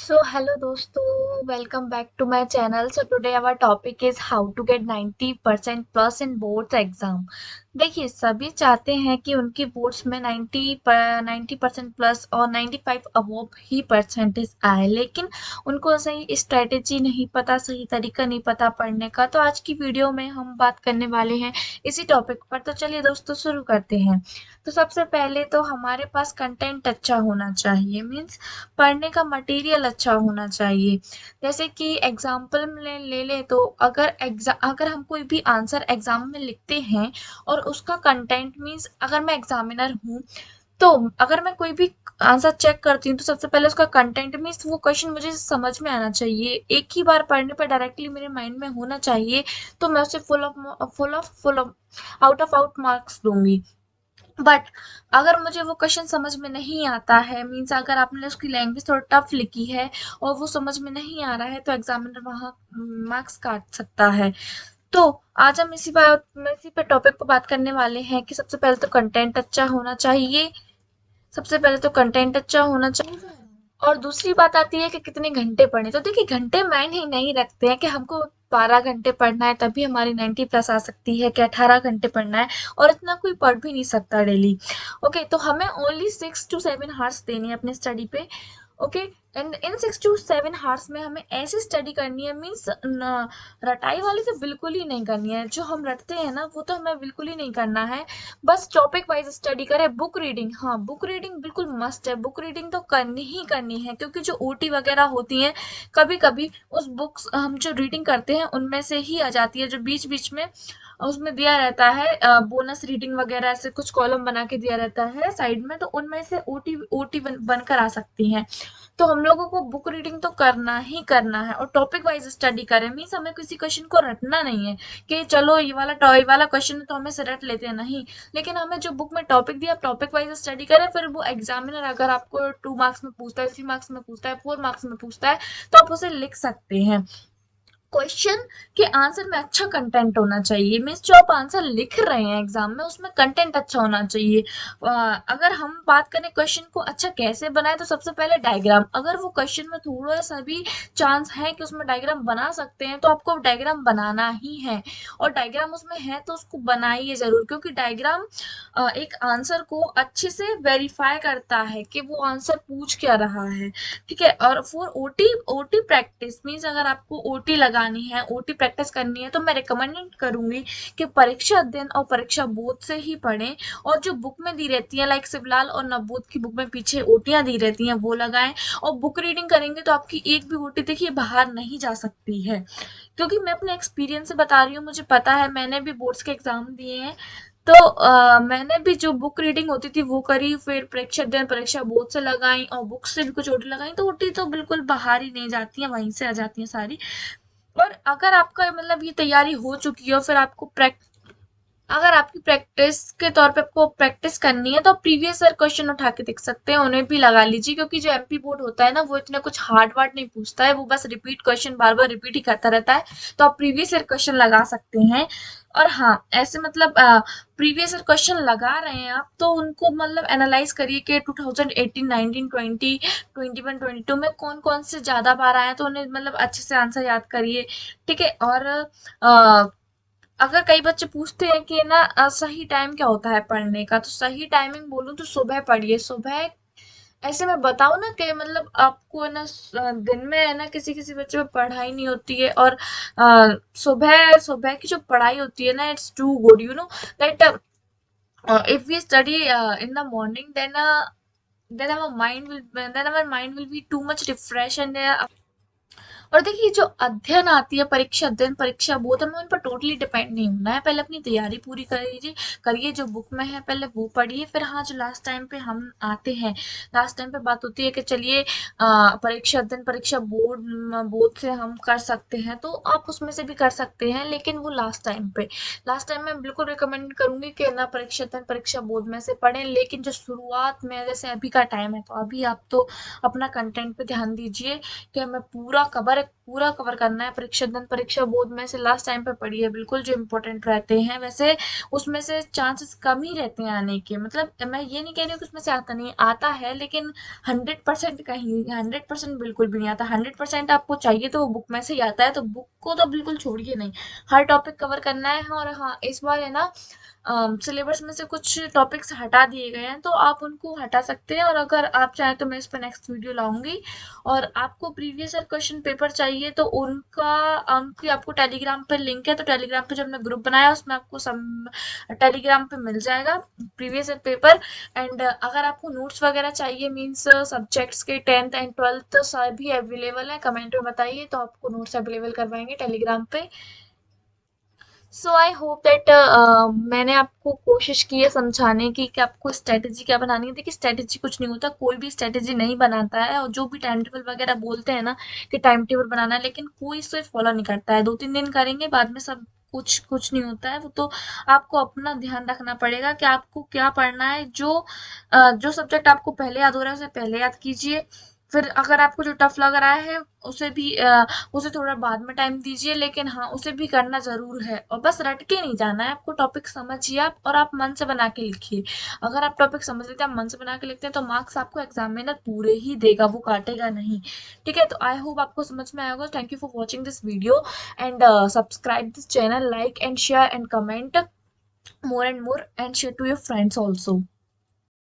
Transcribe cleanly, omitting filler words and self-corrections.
Hello दोस्तों, welcome back to my channel. So today our topic is how to get 90% plus in boards exam. देखिए, सभी चाहते हैं कि उनकी बोर्ड्स में 90% प्लस और 95 अबव ही परसेंटेज आए, लेकिन उनको सही स्ट्रेटेजी नहीं पता, सही तरीका नहीं पता पढ़ने का। तो आज की वीडियो में हम बात करने वाले हैं इसी टॉपिक पर। तो चलिए दोस्तों शुरू करते हैं। तो सबसे पहले तो हमारे पास कंटेंट अच्छा होना चाहिए, मीन्स पढ़ने का मटेरियल अच्छा होना चाहिए। जैसे कि एग्जाम्पल में ले ले तो अगर हम कोई भी आंसर एग्जाम में लिखते हैं और उसका कंटेंट मीन्स अगर मैं एग्जामिनर हूँ, तो अगर मैं कोई भी आंसर चेक करती हूँ तो सबसे पहले उसका कंटेंट मीन्स वो क्वेश्चन मुझे समझ में आना चाहिए, एक ही बार पढ़ने पर डायरेक्टली मेरे माइंड में होना चाहिए। तो मैं उसे full of out of out marks दूंगी। बट अगर मुझे वो क्वेश्चन समझ में नहीं आता है, मीन्स अगर आपने उसकी लैंग्वेज थोड़ा टफ लिखी है और वो समझ में नहीं आ रहा है, तो एग्जामिनर वहाँ मार्क्स काट सकता है। तो आज हम इसी पे टॉपिक पर बात करने वाले हैं कि सबसे पहले तो कंटेंट अच्छा होना चाहिए। सबसे पहले तो कंटेंट अच्छा होना चाहिए और दूसरी बात आती है कि कितने घंटे पढ़े। तो देखिए, घंटे मायने ही नहीं रखते हैं कि हमको 12 घंटे पढ़ना है तभी हमारी 90 प्लस आ सकती है, कि 18 घंटे पढ़ना है, और इतना कोई पढ़ भी नहीं सकता डेली। ओके, तो हमें ओनली 6 to 7 आवर्स देनी है अपनी स्टडी पे। Okay, and in 6 to 7 hours में हमें ऐसी स्टडी करनी है, मीन्स रटाई वाली तो बिल्कुल ही नहीं करनी है। जो हम रटते हैं ना, वो तो हमें बिल्कुल ही नहीं करना है। बस टॉपिक वाइज स्टडी करें। बुक रीडिंग, हाँ, बुक रीडिंग बिल्कुल मस्ट है। बुक रीडिंग तो करनी ही करनी है, क्योंकि जो ओटी वगैरह होती हैं, कभी कभी उस बुक्स हम जो रीडिंग करते हैं उनमें से ही आ जाती है, जो बीच बीच में उसमें दिया रहता है बोनस रीडिंग वगैरह, ऐसे कुछ कॉलम बना के दिया रहता है साइड में, तो उनमें से ओटी ओटी बनकर आ सकती हैं। तो हम लोगों को बुक रीडिंग तो करना ही करना है, और टॉपिक वाइज स्टडी करें। मीन्स हमें किसी क्वेश्चन को रटना नहीं है कि चलो ये वाला क्वेश्चन है तो हमें से रट लेते हैं, नहीं। लेकिन हमें जो बुक में टॉपिक दिया, आप टॉपिक वाइज स्टडी करें। फिर वो एग्जामिनर अगर आपको 2 मार्क्स में पूछता है, 3 मार्क्स में पूछता है, 4 मार्क्स में पूछता है, तो आप उसे लिख सकते हैं। क्वेश्चन के आंसर में अच्छा कंटेंट होना चाहिए, मीन्स जो आप आंसर लिख रहे हैं एग्जाम में उसमें कंटेंट अच्छा होना चाहिए। अगर हम बात करें क्वेश्चन को अच्छा कैसे बनाए, तो सबसे पहले डायग्राम। अगर वो क्वेश्चन में थोड़ा सा भी चांस है कि उसमें डायग्राम बना सकते हैं, तो आपको डायग्राम बनाना ही है। और डायग्राम उसमें है तो उसको बनाइए जरूर, क्योंकि डायग्राम एक आंसर को अच्छे से वेरीफाई करता है कि वो आंसर पूछ क्या रहा है। ठीक है, और for OT OT practice means अगर आपको ओटी लगानी है, ओटी प्रैक्टिस करनी है, तो मैं रिकमेंड करूंगी कि परीक्षा अध्ययन और परीक्षा बोध से ही पढ़ें। और जो बुक में दी रहती है, लाइक शिवलाल और नवबोध की बुक में पीछे ओटियां दी रहती हैं, वो लगाएं। और बुक रीडिंग करेंगे तो आपकी एक भी ओटी देखिए बाहर नहीं जा सकती है, क्योंकि मैं अपने एक्सपीरियंस से बता रही हूँ, मुझे पता है, मैंने भी बोर्ड्स के एग्जाम दिए हैं। तो मैंने भी जो बुक रीडिंग होती थी वो करी, फिर परीक्षा अध्ययन परीक्षा बोर्ड से लगाई, और बुक से भी कुछ ओटी लगाई, तो ओटी तो बिल्कुल बाहर ही नहीं जाती है, वहीं से आ जाती है सारी। और अगर आपका मतलब ये तैयारी हो चुकी है, और फिर आपको अगर आपकी प्रैक्टिस के तौर पे आपको प्रैक्टिस करनी है, तो आप प्रीवियस ईयर क्वेश्चन उठा के देख सकते हैं, उन्हें भी लगा लीजिए। क्योंकि जो एमपी बोर्ड होता है ना, वो इतना कुछ हार्ड वार्ड नहीं पूछता है, वो बस रिपीट क्वेश्चन बार बार रिपीट ही करता रहता है। तो आप प्रीवियस ईयर क्वेश्चन लगा सकते हैं। और हाँ, ऐसे मतलब प्रीवियस ईयर क्वेश्चन लगा रहे हैं आप, तो उनको मतलब एनालाइज करिए कि 2018, 19, 20, 21, 22 में कौन कौन से ज्यादा बार आए हैं, तो उन्हें मतलब अच्छे से आंसर याद करिए। ठीक है, और अगर कई बच्चे पूछते हैं कि ना सही टाइम क्या होता है पढ़ने का, तो सही टाइमिंग बोलूं तो सुबह पढ़िए। सुबह ऐसे मैं बताऊं ना कि मतलब आपको है ना दिन में है ना किसी किसी बच्चे में पढ़ाई नहीं होती है, और सुबह सुबह की जो पढ़ाई होती है ना, it's too good, you know that if we study in the morning, then our mind will be too much refreshed, and और देखिए, जो अध्ययन आती है, परीक्षा अध्ययन परीक्षा बोध, हमें उन पर टोटली डिपेंड नहीं होना है। पहले अपनी तैयारी पूरी करिए, जो बुक में है पहले वो पढ़िए। फिर हाँ, जो लास्ट टाइम पे हम आते हैं, लास्ट टाइम पे बात होती है कि चलिए परीक्षा अध्ययन परीक्षा बोर्ड से हम कर सकते हैं, तो आप उसमें से भी कर सकते हैं, लेकिन वो लास्ट टाइम मैं बिल्कुल रिकमेंड करूंगी कि ना परीक्षा अध्ययन परीक्षा बोर्ड में से पढ़ें। लेकिन जो शुरुआत में जैसे अभी का टाइम है, तो अभी आप तो अपना कंटेंट पे ध्यान दीजिए कि मैं पूरा कवर पूरा कवर करना है। परीक्षा दिन परीक्षा बोर्ड में से लास्ट टाइम पे पढ़िए बिल्कुल, जो इम्पोर्टेंट रहते हैं वैसे उसमें से चांसेस कम ही रहते हैं आने के। मतलब मैं ये नहीं कह रही हूँ कि उसमें से आता नहीं आता है, लेकिन 100% कहीं 100% बिल्कुल भी नहीं आता। 100% आपको चाहिए तो वो बुक में से ही आता है, तो बुक को तो बिल्कुल छोड़िए नहीं, हर टॉपिक कवर करना है। और हाँ, इस बार है ना सिलेबस में से कुछ टॉपिक्स हटा दिए गए हैं, तो आप उनको हटा सकते हैं। और अगर आप चाहें तो मैं इस पर नेक्स्ट वीडियो लाऊंगी। और आपको प्रीवियस ईयर क्वेश्चन पेपर चाहिए तो उनका उनकी आपको टेलीग्राम पे लिंक है, तो टेलीग्राम पे जो हमने ग्रुप बनाया उसमें आपको सब टेलीग्राम पे मिल जाएगा प्रीवियस ईयर पेपर। एंड अगर आपको नोट्स वगैरह चाहिए, मीन्स सब्जेक्ट्स के 10th एंड 12th सभी अवेलेबल है, कमेंट में बताइए तो आपको नोट्स अवेलेबल करवाएंगे टेलीग्राम पे। सो आई होप दैट मैंने आपको कोशिश की है समझाने की कि आपको स्ट्रेटेजी क्या बनानी है। देखिए, स्ट्रेटेजी कुछ नहीं होता, कोई भी स्ट्रेटेजी नहीं बनाता है। और जो भी टाइम टेबल वगैरह बोलते हैं ना कि टाइम टेबल बनाना है, लेकिन कोई इसे फॉलो नहीं करता है। 2-3 दिन करेंगे, बाद में सब कुछ कुछ नहीं होता है। वो तो आपको अपना ध्यान रखना पड़ेगा कि आपको क्या पढ़ना है। जो सब्जेक्ट आपको पहले याद हो रहा है उसे पहले याद कीजिए। फिर अगर आपको जो टफ लग रहा है उसे भी उसे थोड़ा बाद में टाइम दीजिए, लेकिन हाँ, उसे भी करना ज़रूर है। और बस रट के नहीं जाना है, आपको टॉपिक समझिए आप, और आप मन से बना के लिखिए। अगर आप टॉपिक समझ लेते हैं, आप मन से बना के लिखते हैं, तो मार्क्स आपको एग्जामिनर पूरे ही देगा, वो काटेगा नहीं। ठीक है, तो आई होप आपको समझ में आएगा। Thank you for watching this video and subscribe this channel, like and share and comment more and more, and share to your friends also.